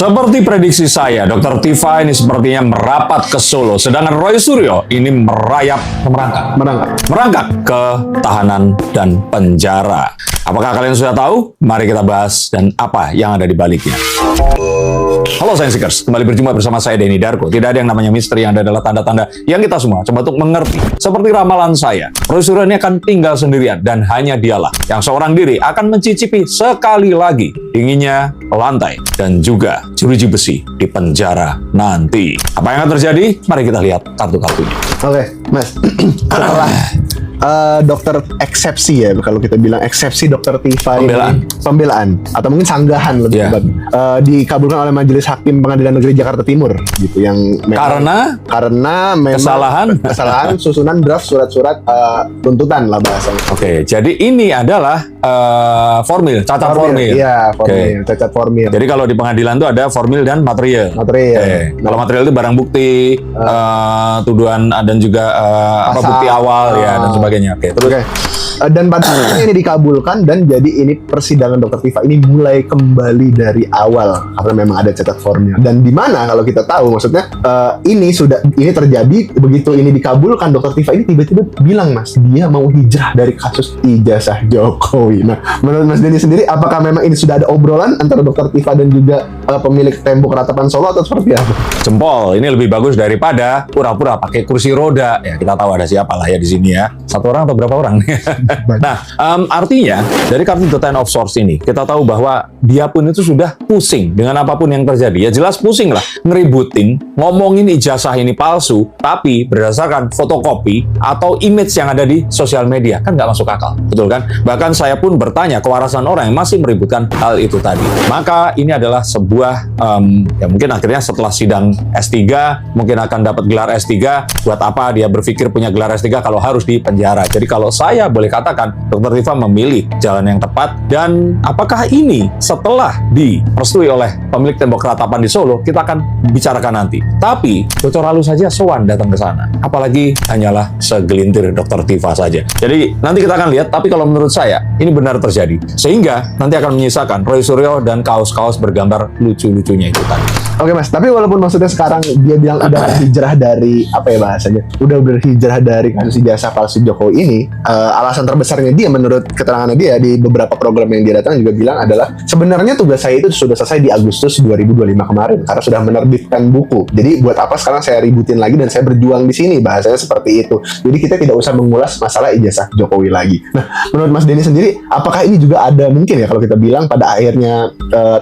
Seperti prediksi saya, Dr. Tifa ini sepertinya merapat ke Solo, sedangkan Roy Suryo ini merangkak ke tahanan dan penjara. Apakah kalian sudah tahu? Mari kita bahas dan apa yang ada di baliknya. Halo Science Seekers, kembali berjumpa bersama saya Denny Darko. Tidak ada yang namanya misteri, yang ada adalah tanda-tanda yang kita semua coba untuk mengerti. Seperti ramalan saya, Roy Suryo ini akan tinggal sendirian dan hanya dialah yang seorang diri akan mencicipi sekali lagi dinginnya lantai dan juga jeruji besi di penjara nanti. Apa yang akan terjadi? Mari kita lihat kartu-kartunya. Oke, Mas. Setelah dokter eksepsi ya, kalau kita bilang eksepsi dokter Tifa ini pembelaan atau mungkin sanggahan lebih tepat, dikabulkan oleh Majelis Hakim Pengadilan Negeri Jakarta Timur gitu, yang karena memang kesalahan susunan draft surat-surat tuntutan lah bahasanya. Oke, jadi ini adalah cacat formil. Iya, cacat formil. Jadi kalau di pengadilan itu ada formil dan material. Kalau material itu barang bukti, tuduhan dan juga bukti awal ya dan sebagainya. Dan pada akhirnya ini dikabulkan dan jadi ini persidangan Dr. Tifa ini mulai kembali dari awal karena memang ada cacat formil. Dan di mana kalau kita tahu maksudnya ini terjadi begitu ini dikabulkan, Dr. Tifa ini tiba-tiba bilang, Mas, dia mau hijrah dari kasus ijazah Jokowi. Nah, menurut Mas Denny sendiri, apakah memang ini sudah ada obrolan antara Dr. Tifa dan juga pemilik Tembok Ratapan Solo atau seperti apa? Jempol, ini lebih bagus daripada pura-pura pakai kursi roda. Ya, kita tahu ada siapa lah ya di sini ya. Satu orang atau berapa orang? Nah, artinya dari kartu The Ten of Swords ini kita tahu bahwa dia pun itu sudah pusing dengan apapun yang terjadi. Ya jelas pusing lah, ngeributin, ngomongin ijazah ini palsu, tapi berdasarkan fotokopi atau image yang ada di sosial media. Kan nggak masuk akal, betul kan? Bahkan saya pun bertanya kewarasan orang yang masih meributkan hal itu tadi. Maka ini adalah sebuah, ya mungkin akhirnya setelah sidang S3, mungkin akan dapat gelar S3. Buat apa dia berpikir punya gelar S3 kalau harus di penjara? Jadi kalau saya boleh katakan, Dr. Tifa memilih jalan yang tepat. Dan apakah ini setelah direstui oleh pemilik Tembok Ratapan di Solo, kita akan bicarakan nanti. Tapi Dr. Halu saja sowan datang ke sana, apalagi hanyalah segelintir Dr. Tifa saja. Jadi nanti kita akan lihat, tapi kalau menurut saya ini benar terjadi, sehingga nanti akan menyisakan Roy Suryo dan kaos-kaos bergambar lucu-lucunya itu tadi. Oke, Mas, tapi walaupun maksudnya sekarang dia bilang udah hijrah dari apa ya bahasanya, udah berhijrah dari kasus ijazah palsu Jokowi ini, alasan terbesarnya dia menurut keterangannya dia di beberapa program yang dia datang juga bilang adalah sebenarnya tugas saya itu sudah selesai di Agustus 2025 kemarin karena sudah menerbitkan buku. Jadi buat apa sekarang saya ributin lagi dan saya berjuang di sini, bahasanya seperti itu. Jadi kita tidak usah mengulas masalah ijazah Jokowi lagi. Nah, menurut Mas Denny sendiri, apakah ini juga ada mungkin ya kalau kita bilang pada akhirnya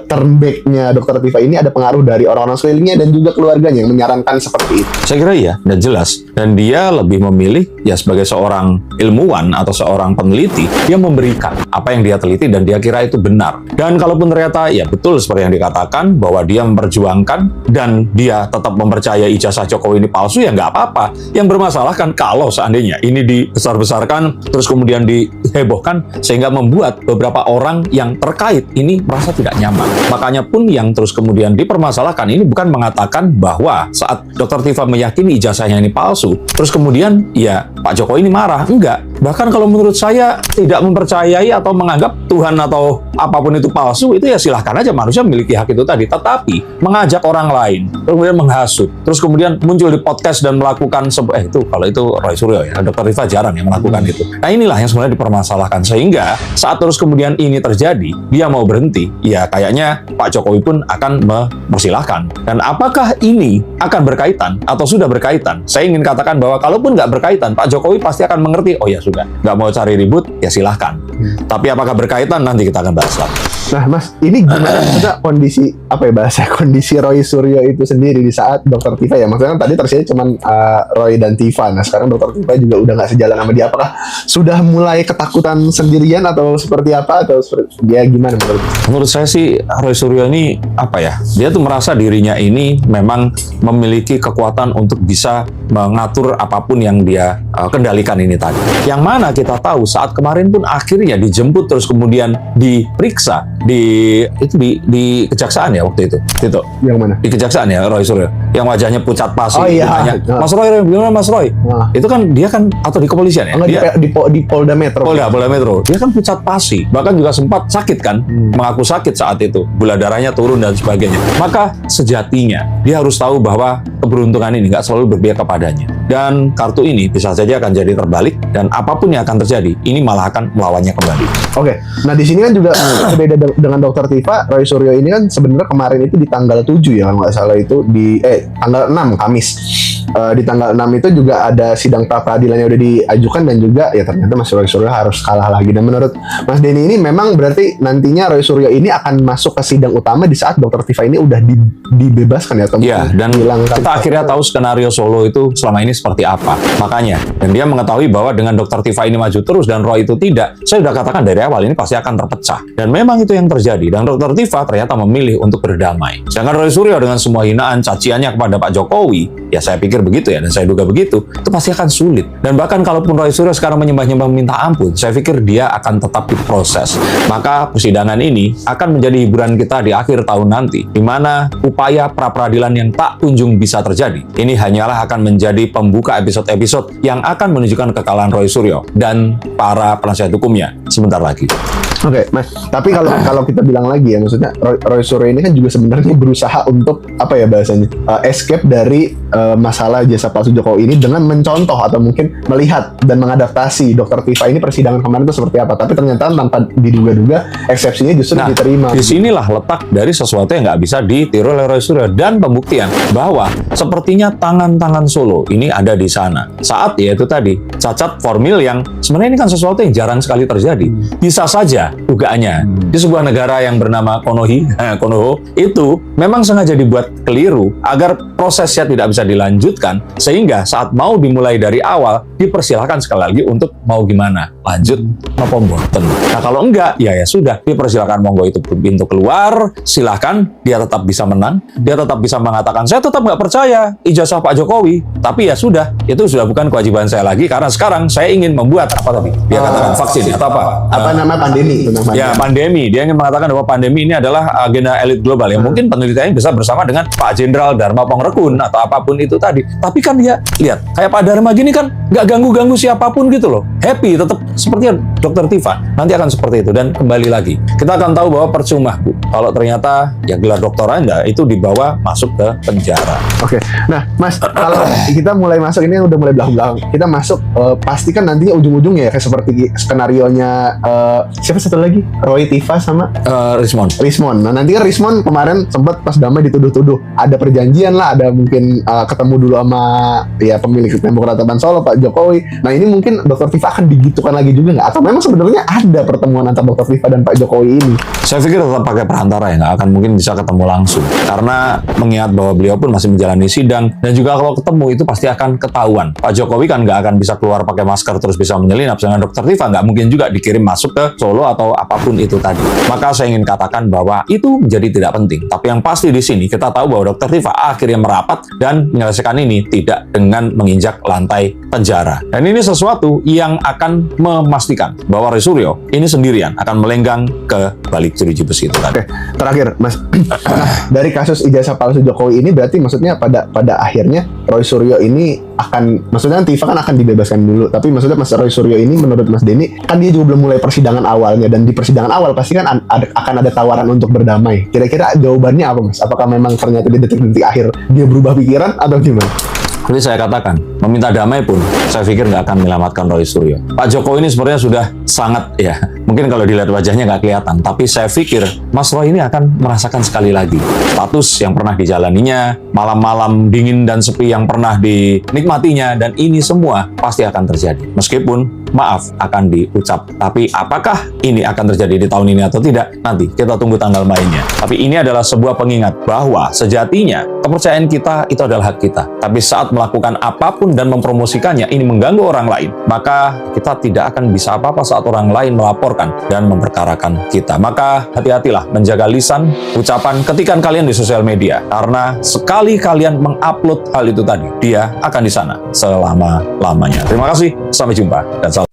turn back-nya Dr. Tifa ini ada pengaruh dari orang-orang sekelilingnya dan juga keluarganya yang menyarankan seperti itu? Saya kira iya, dan jelas. Dan dia lebih memilih ya sebagai seorang ilmuwan atau seorang peneliti, dia memberikan apa yang dia teliti dan dia kira itu benar. Dan kalaupun ternyata ya betul seperti yang dikatakan bahwa dia memperjuangkan dan dia tetap mempercayai ijazah Jokowi ini palsu, ya nggak apa-apa. Yang bermasalah kan kalau seandainya ini dibesar-besarkan terus kemudian dihebohkan sehingga membuat beberapa orang yang terkait ini merasa tidak nyaman. Makanya pun yang terus kemudian dipermasalahkan ini bukan mengatakan bahwa saat Dr. Tifa meyakini ijazahnya ini palsu, terus kemudian ya Pak Jokowi ini marah. Enggak. Bahkan kalau menurut saya tidak mempercayai atau menganggap Tuhan atau apapun itu palsu, itu ya silahkan aja, manusia memiliki hak itu tadi. Tetapi mengajak orang lain, terus kemudian menghasut, terus kemudian muncul di podcast dan melakukan itu kalau itu Roy Suryo ya, Dr. Tifa jarang yang melakukan itu. Nah inilah yang sebenarnya dipermasalahkan, sehingga saat terus kemudian ini terjadi, dia mau berhenti, ya kayaknya Pak Jokowi pun akan mempersilahkan. Dan apakah ini akan berkaitan atau sudah berkaitan? Saya ingin katakan bahwa kalaupun nggak berkaitan, Pak Jokowi pasti akan mengerti, oh ya sudah, nggak mau cari ribut, ya silahkan. Tapi apakah berkaitan, nanti kita akan bahas lagi. Nah, Mas, ini gimana maksudnya kondisi Roy Suryo itu sendiri di saat Dr. Tifa ya? Maksudnya kan tadi tersinya cuma Roy dan Tifa. Nah, sekarang Dr. Tifa juga udah nggak sejalan sama dia. Apakah sudah mulai ketakutan sendirian atau seperti apa? Atau dia gimana menurut? Menurut saya sih Roy Suryo ini apa ya? Dia tuh merasa dirinya ini memang memiliki kekuatan untuk bisa mengatur apapun yang dia kendalikan ini tadi. Yang mana kita tahu saat kemarin pun akhirnya dijemput terus kemudian diperiksa di kejaksaan ya waktu itu. Tito. Yang mana? Di kejaksaan ya Roy Suryo. yang wajahnya pucat pasi. Oh iya. Ditanya, Mas Roy, gimana Mas Roy? Nah. Itu kan dia kan atau di kepolisian ya? Enggak, Dia, di Polda Metro. Polda Metro. Dia kan pucat pasi. Bahkan juga sempat sakit kan? Mengaku sakit saat itu. Gula darahnya turun dan sebagainya. Maka sejatinya dia harus tahu bahwa keberuntungan ini nggak selalu berpihak kepadanya. Dan kartu ini bisa saja akan jadi terbalik dan apapun yang akan terjadi, ini malah akan melawannya kembali. Oke. Nah, di sini kan juga berbeda dengan Dokter Tifa. Roy Suryo ini kan sebenarnya kemarin itu di tanggal 7 ya kalau nggak salah itu di tanggal 6 Kamis. Di tanggal 6 itu juga ada sidang pra peradilan yang udah diajukan dan juga ya ternyata Mas Roy Suryo harus kalah lagi. Dan menurut Mas Denny ini memang berarti nantinya Roy Suryo ini akan masuk ke sidang utama di saat Dokter Tifa ini udah dibebaskan ya, atau Ya, dan dihilangkan. kita akhirnya tahu skenario Solo itu selama ini seperti apa. Makanya, dan dia mengetahui bahwa dengan Dokter Tifa ini maju terus dan Roy itu tidak, saya sudah katakan dari awal ini pasti akan terpecah. Dan memang itu yang terjadi. Dan Dokter Tifa ternyata memilih untuk berdamai. Sedangkan Roy Suryo dengan semua hinaan, caciannya kepada Pak Jokowi, ya saya pikir begitu ya, dan saya duga begitu, itu pasti akan sulit. Dan bahkan kalaupun Roy Suryo sekarang menyembah-nyembah minta ampun, saya pikir dia akan tetap diproses. Maka persidangan ini akan menjadi hiburan kita di akhir tahun nanti, di mana upaya pra-peradilan yang tak kunjung bisa terjadi. Ini hanyalah akan menjadi pembuka episode-episode yang akan menunjukkan kekalahan Roy Suryo dan para penasihat hukumnya sebentar lagi. Oke, Mas. Tapi kalau kita bilang lagi ya, maksudnya Roy Suryo ini kan juga sebenarnya berusaha untuk apa ya bahasanya, escape dari masalah jasa palsu Jokowi ini dengan mencontoh atau mungkin melihat dan mengadaptasi Dokter Tifa ini persidangan kemarin itu seperti apa. Tapi ternyata tanpa diduga-duga eksepsinya justru diterima. Disinilah letak dari sesuatu yang nggak bisa ditiru oleh Roy Suryo dan pembuktian bahwa sepertinya tangan-tangan Solo ini ada di sana. Saat ya itu tadi cacat formil yang sebenarnya ini kan sesuatu yang jarang sekali terjadi. Bisa saja dugaannya di sebuah negara yang bernama Konoho itu memang sengaja dibuat keliru agar prosesnya tidak bisa dilanjutkan sehingga saat mau dimulai dari awal dipersilahkan sekali lagi untuk mau gimana lanjut apa mboten. Nah kalau enggak ya sudah dipersilahkan monggo itu pintu keluar, silahkan dia tetap bisa menang, dia tetap bisa mengatakan saya tetap nggak percaya ijazah Pak Jokowi, tapi ya sudah itu sudah bukan kewajiban saya lagi karena sekarang saya ingin membuat apa tadi dia katakan vaksin atau apa nama pandemi. Ya, pandemi. Dia ingin mengatakan bahwa pandemi ini adalah agenda elit global yang mungkin penelitiannya bisa bersama dengan Pak Jenderal Dharma Pongrekun atau apapun itu tadi. Tapi kan dia, lihat, kayak Pak Dharma gini kan nggak ganggu-ganggu siapapun gitu loh. Happy, tetap seperti Dokter Tifa. Nanti akan seperti itu. Dan kembali lagi, kita akan tahu bahwa percuma, Bu. Kalau ternyata ya gelar doktor Anda itu dibawa masuk ke penjara. Oke. Nah, Mas, kalau kita mulai masuk ini udah mulai belakang-belakang. Kita masuk, pastikan nantinya ujung-ujungnya ya kayak seperti skenarionya siapa satu lagi? Roy Tifa sama Rismon. Nah nanti kan Rismon kemarin sempat pas damai dituduh-tuduh ada perjanjian lah, ada mungkin ketemu dulu sama ya pemilik Demokrat Taman Solo Pak Jokowi. Nah ini mungkin Dokter Tifa akan digitukan lagi juga nggak? Atau memang sebenarnya ada pertemuan antara Dokter Tifa dan Pak Jokowi ini? Saya pikir tetap pakai perantara ya, nggak akan mungkin bisa ketemu langsung karena mengingat bahwa beliau pun masih menjalani sidang dan juga kalau ketemu itu pasti akan ketahuan. Pak Jokowi kan nggak akan bisa keluar pakai masker terus bisa menyelinap, sedangkan Dokter Tifa nggak mungkin juga dikirim masuk ke Solo atau apapun itu tadi. Maka saya ingin katakan bahwa itu menjadi tidak penting. Tapi yang pasti di sini kita tahu bahwa Dokter Tifa akhirnya merapat dan menyelesaikan ini tidak dengan menginjak lantai penjara. Dan ini sesuatu yang akan memastikan bahwa Roy Suryo ini sendirian akan melenggang ke balik jeruji besi itu tadi. Oke, terakhir Mas. Nah, dari kasus ijazah palsu Jokowi ini berarti maksudnya pada akhirnya Roy Suryo ini akan, maksudnya Tifa kan akan dibebaskan dulu, tapi maksudnya Mas Roy Suryo ini menurut Mas Denny kan dia juga belum mulai persidangan awalnya, dan di persidangan awal pasti kan akan ada tawaran untuk berdamai. Kira-kira jawabannya apa Mas? Apakah memang ternyata di detik-detik akhir dia berubah pikiran atau gimana? Jadi saya katakan, meminta damai pun saya pikir nggak akan menyelamatkan Roy Suryo. Pak Jokowi ini sebenarnya sudah sangat ya, mungkin kalau dilihat wajahnya nggak kelihatan, tapi saya pikir Mas Roy ini akan merasakan sekali lagi status yang pernah dijalaninya, malam-malam dingin dan sepi yang pernah dinikmatinya, dan ini semua pasti akan terjadi. Meskipun maaf akan diucap, tapi apakah ini akan terjadi di tahun ini atau tidak? Nanti kita tunggu tanggal mainnya. Tapi ini adalah sebuah pengingat bahwa sejatinya kepercayaan kita itu adalah hak kita. Tapi saat melakukan apapun dan mempromosikannya ini mengganggu orang lain, maka kita tidak akan bisa apa-apa saat orang lain melaporkan dan memperkarakan kita. Maka hati-hatilah menjaga lisan, ucapan, ketikan kalian di sosial media, karena sekali kalian mengupload hal itu tadi, dia akan di sana selama-lamanya. Terima kasih, sampai jumpa dan salam.